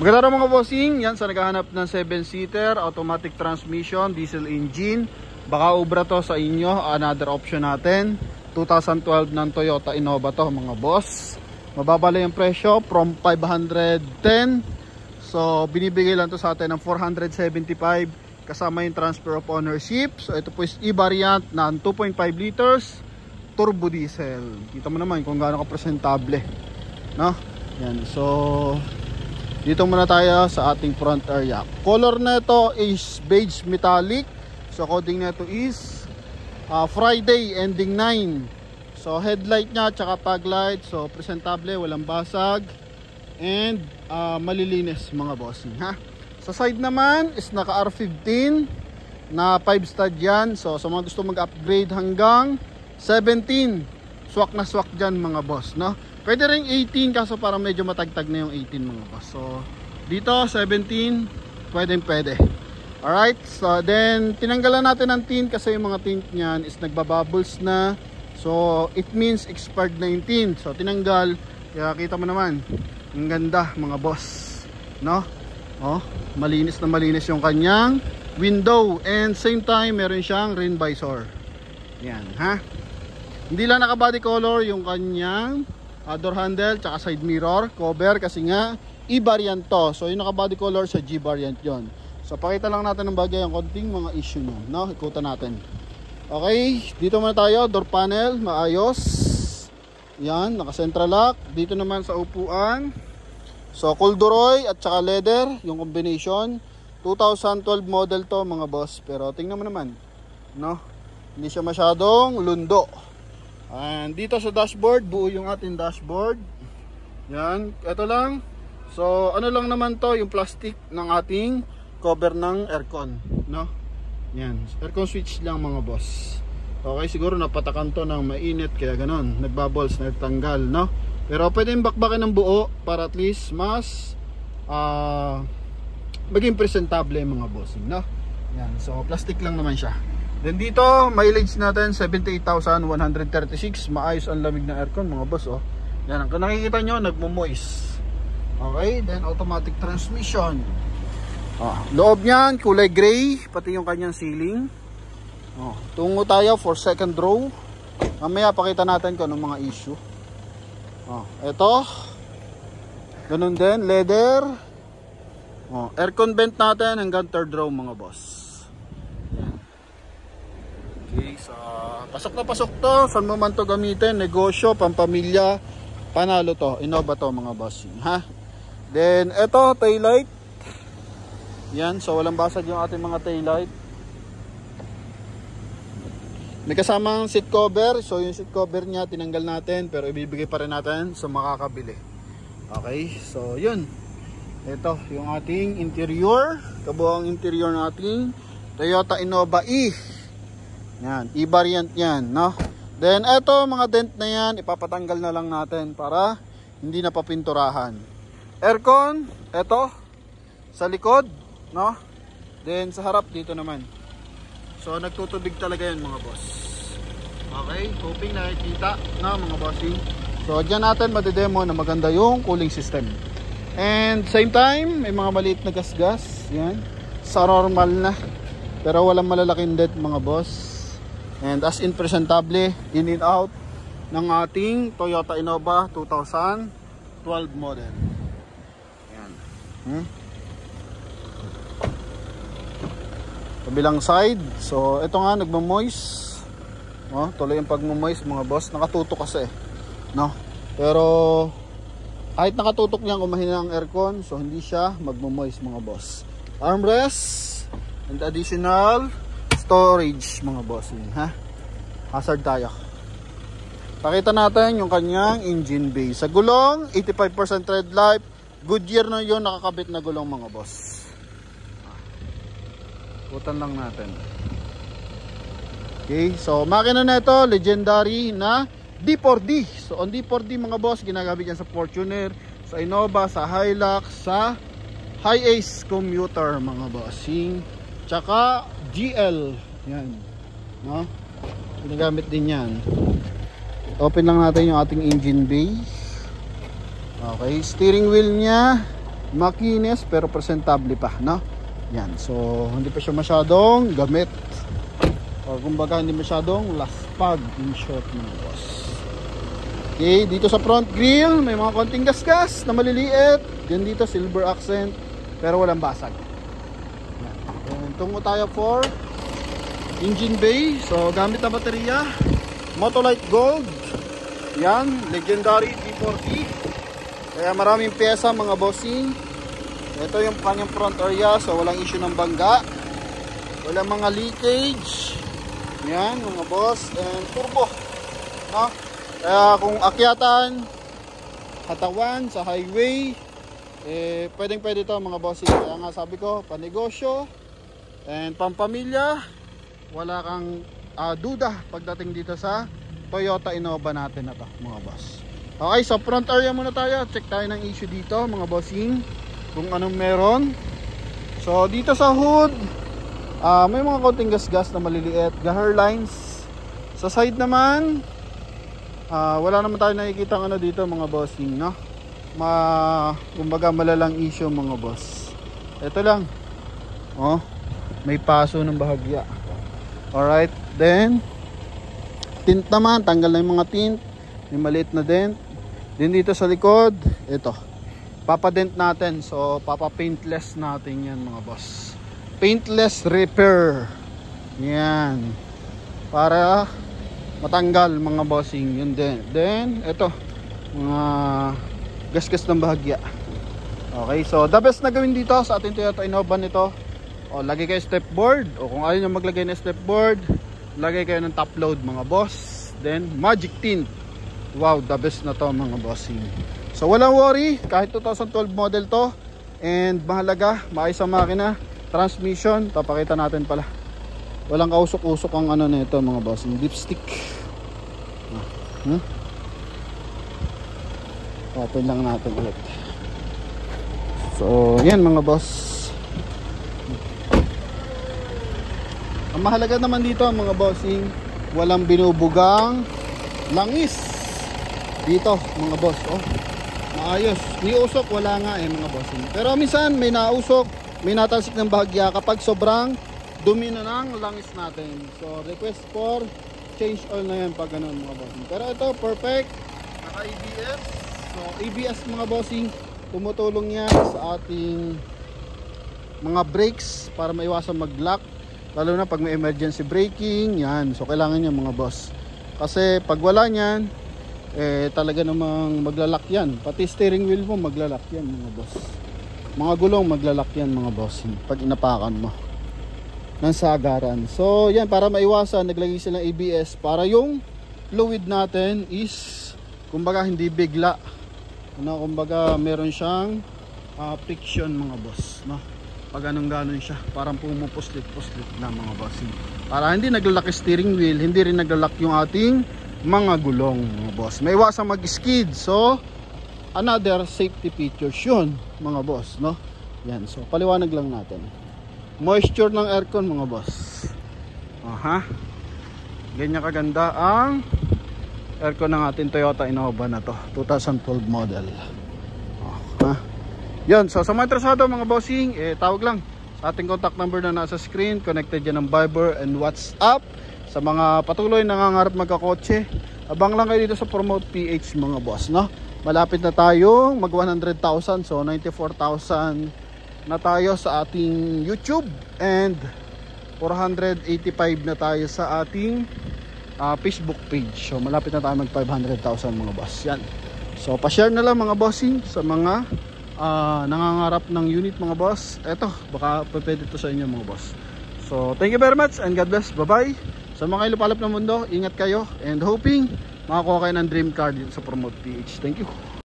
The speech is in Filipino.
Maganda rin mga bossing, yan sa naghahanap ng 7-seater, automatic transmission, diesel engine. Baka ubra to sa inyo, another option natin. 2012 ng Toyota Innova to mga boss. Mababala yung presyo from 510. So binibigay lang to sa atin ng 475 kasama yung transfer of ownership. So ito po is e-variant na 2.5 liters turbo diesel. Kita mo naman kung gaano ka presentable, no? Yan, so dito muna tayo sa ating front area. Color nito is beige metallic. So coding nito is Friday ending 9. So headlight nya tsaka fog light, so presentable, walang basag and malilinis mga bossing ha. Sa side naman is naka R15 na 5 stud yan. So sa mga gusto mag-upgrade hanggang 17, swak na swak dyan mga boss, no? Pwede rin 18 kaso parang medyo matagtag na yung 18 mga boss. So dito 17 pwede. Alright, so then tinanggalan natin ng tint kasi yung mga tint niyan is nagbabubbles na. So it means expired 19. So tinanggal, kaya kita mo naman ang ganda mga boss, no? Oh, malinis na malinis yung kanyang window and same time meron siyang rain visor. Yan ha. Hindi lang naka body color yung kanyang door handle tsaka side mirror cover kasi nga e-variant to. So yung naka body color sa G-variant yon. So pakita lang natin ng bagay ang konting mga issue nyo, no? Ikutan natin. Okay, dito muna tayo. Door panel maayos. Yan, naka central lock. Dito naman sa upuan, so corduroy at saka leather yung combination. 2012 model to mga boss, pero tingnan mo naman, no? Hindi siya masyadong lundo. And dito sa dashboard, buo yung ating dashboard. Yan, ito lang. So ano lang naman to, yung plastic ng ating cover ng aircon, no? Yan, aircon switch lang mga boss. Okay, siguro napatakan to ng mainit kaya ganon, nagbubbles, nagtanggal, no? Pero pwede yung bakbakin ng buo para at least mas maging presentable mga bossing, no? Yan, so plastic lang naman siya. Then dito, mileage natin 78,136. Maayos ang lamig ng aircon mga boss, oh. Yan, kung nakikita nyo, nagmo-moist. Okay, then automatic transmission. Loob niyan, kulay gray, pati yung kanyang ceiling. Tungo tayo for second row. Mamaya pakita natin kung anong mga issue. Ito. Ganun din, leather. Aircon vent natin hanggang third row mga boss. Okay, so pasok na pasok to. Saan mo man to gamitin, negosyo, pampamilya, panalo to. Innova to mga bossing, ha. Then eto, taillight. Yan, so walang basag yung ating mga taillight. May kasamang seat cover. So yung seat cover niya tinanggal natin, pero ibibigay pa rin natin sa makakabili. Okay, so yun. Ito yung ating interior, kabuuang interior ng ating Toyota Innova E. Yan, e-variant yan, no? Then eto mga dent na yan, ipapatanggal na lang natin para hindi na papinturahan. Aircon, eto sa likod, no? Then sa harap dito naman. So nagtutubig talaga yan mga boss. Okay, hoping nakikita na mga bossing. So dyan natin madedemo na maganda yung cooling system. And same time, may mga maliit na gasgas. Yan, sa normal na. Pero walang malalaking dent mga boss. And as in presentable, in and out ng ating Toyota Innova 2012 model. Yan. Kabilang side. So ito nga nagmo-moist. Tuloy yung pagmo-moist mga boss. Nakatutok kasi, no? Pero kahit nakatutok niyan kung mahina ang aircon, so hindi siya magmo-moist mga boss. Armrest and additional storage mga bossing, ha. Hazard tayo. Pakita natin yung kanyang engine bay. Sa gulong 85% tread life. Goodyear na yun nakakabit na gulong mga boss. Putan lang natin. Okay, so makina na ito legendary na D4D. So on D4D mga boss, ginagamit yan sa Fortuner, sa Innova, sa Hilux, sa Hi-Ace commuter mga bossing, tsaka GL. Yan, no? Ginagamit din yan. Open lang natin yung ating engine bay. Okay, steering wheel nya makinis pero presentable pa, no? Yan, so hindi pa siya masyadong gamit, o kumbaga hindi masyadong laspag, in short mga boss. Okay, dito sa front grille may mga konting gasgas na maliliit. Yan dito silver accent pero walang basag. Yan. And tungo tayo for engine bay. So gamit na baterya Motolite Gold. Yan, legendary T40. Kaya maraming pyesa mga bossing. Ito yung kanyang front area, so walang issue ng bangga, walang mga leakage. Yan mga boss. And turbo, no? Kaya kung akyatan, katawan sa highway, pwedeng pwede ito mga bossing. Kaya nga sabi ko, panegosyo and pampamilya, wala kang duda pagdating dito sa Toyota Innova natin na to mga boss. Okay, so front area muna tayo. Check tayo ng issue dito mga bossing, kung anong meron. So dito sa hood, may mga konting gasgas na maliliit, hairlines. Sa side naman, wala naman tayo nakikita ano dito mga bossing, no? Kumbaga malalang issue mga boss. Ito lang, oh, may paso ng bahagya. Alright, then tint naman, tanggal na yung mga tint, may maliit na dent. Then dito sa likod, ito, papadent natin, so papapaintless natin yan mga boss. Paintless repair yan, para matanggal mga bossing yun din. Then ito, mga gasgas ng bahagya. Okay, so the best na gawin dito sa ating Toyota Innova nito, o lagay kayo step board, o kung ayaw nyo maglagay ng step board, lagay kayo ng top load mga boss. Then magic tint, wow, the best na to mga bossing. So walang worry, kahit 2012 model to, and mahalaga, maayos ang makina, transmission, papakita natin pala, walang kausok-usok ang ano nito mga bossing, dipstick. Open lang natin ulit. So yan mga boss. Ang mahalaga naman dito mga bossing, walang binubugang langis dito mga boss. Oh, maayos, ni usok wala nga mga bossing. Pero minsan may nausok, may natalsik ng bahagya kapag sobrang dumi na ng langis natin. So request for change oil na yan pag ganun mga bossing. Pero ito perfect, naka ABS. So ABS mga bossing, tumutulong yan sa ating mga brakes para maiwasan mag-lock, lalo na pag may emergency braking yan. So kailangan yan mga boss, kasi pag wala nyan, talaga namang maglalak yan. Pati steering wheel mo maglalak yan mga boss, mga gulong maglalak yan mga boss pag inapakan mo ng sagaran. So yan, para maiwasan, naglagay sila ng ABS para yung fluid natin is kumbaga hindi bigla, ano, kumbaga meron siyang friction mga boss, no? Pag anong-ganon siya, parang pumupuslit-puslit na mga boss, para hindi naglalak steering wheel, hindi rin naglalak yung ating mga gulong mga boss, may iwasan mag-skid. So another safety features yun mga boss, no? Yan, so paliwanag lang natin. Moisture ng aircon mga boss. Aha, ganyan kaganda ang aircon ng ating Toyota Innova na to, 2012 model. Yan, so sa mga interesado mga bossing, tawag lang sa ating contact number na nasa screen. Connected yan ng Viber and WhatsApp. Sa mga patuloy nangangarap magkakotse, abang lang kayo dito sa Promote PH mga boss, no? Malapit na tayong mag 100,000, so 94,000 na tayo sa ating YouTube, and 485 na tayo sa ating Facebook page. So malapit na tayo mag 500,000 mga boss. Yan, so pa-share na lang mga bossing sa mga nangangarap ng unit mga boss. Eto, baka pwede to sa inyo mga boss. So thank you very much and God bless. Bye bye. Sa mga ilupalop ng mundo, ingat kayo, and hoping makakuha kayo ng dream car dito sa Promote PH. Thank you.